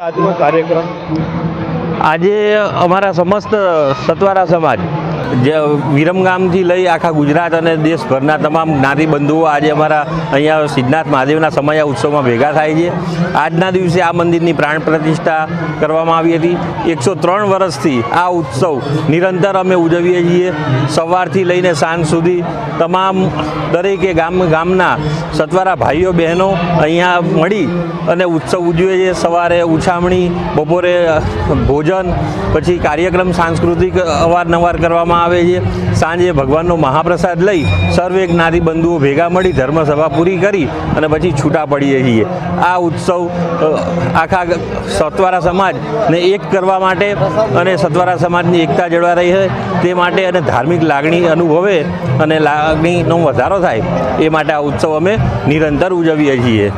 આજનો કાર્યક્રમ આજે અમારા સમસ્ત સતવારા સમાજ જે વિરમગામથી લઈ આખા ગુજરાત અને દેશભરના તમામ જ્ઞાતિ બંધુઓ આજે અમારા અહીંયા સિદ્ધનાથ મહાદેવના સમયા ઉત્સવમાં ભેગા થાય છે. આજના દિવસે આ મંદિરની પ્રાણ પ્રતિષ્ઠા કરવામાં આવી હતી. 103 વર્ષથી આ ઉત્સવ નિરંતર અમે ઉજવીએ છીએ. સવારથી લઈને સાંજ સુધી તમામ દરેકે ગામના સતવારા ભાઈઓ બહેનો અહીંયા મળી અને ઉત્સવ ઉજવે છે. સવારે ઉછામણી, બપોરે ભોજન, પછી કાર્યક્રમ સાંસ્કૃતિક અવારનવાર કરવામાં આવે છે. સાંજે ભગવાનનો મહાપ્રસાદ લઈ સર્વે જ્ઞાતિ બંધુઓ ભેગા મળી ધર્મસભા પૂરી કરી અને પછી છૂટા પડીએ છીએ. આ ઉત્સવ આખા સતવારા સમાજને એક કરવા માટે અને સતવારા સમાજની એકતા જળવાઈ રહી છે તે માટે અને ધાર્મિક લાગણી અનુભવે અને લાગણીનો વધારો થાય એ માટે આ ઉત્સવ અમે નિરંતર ઉજવીએ છીએ.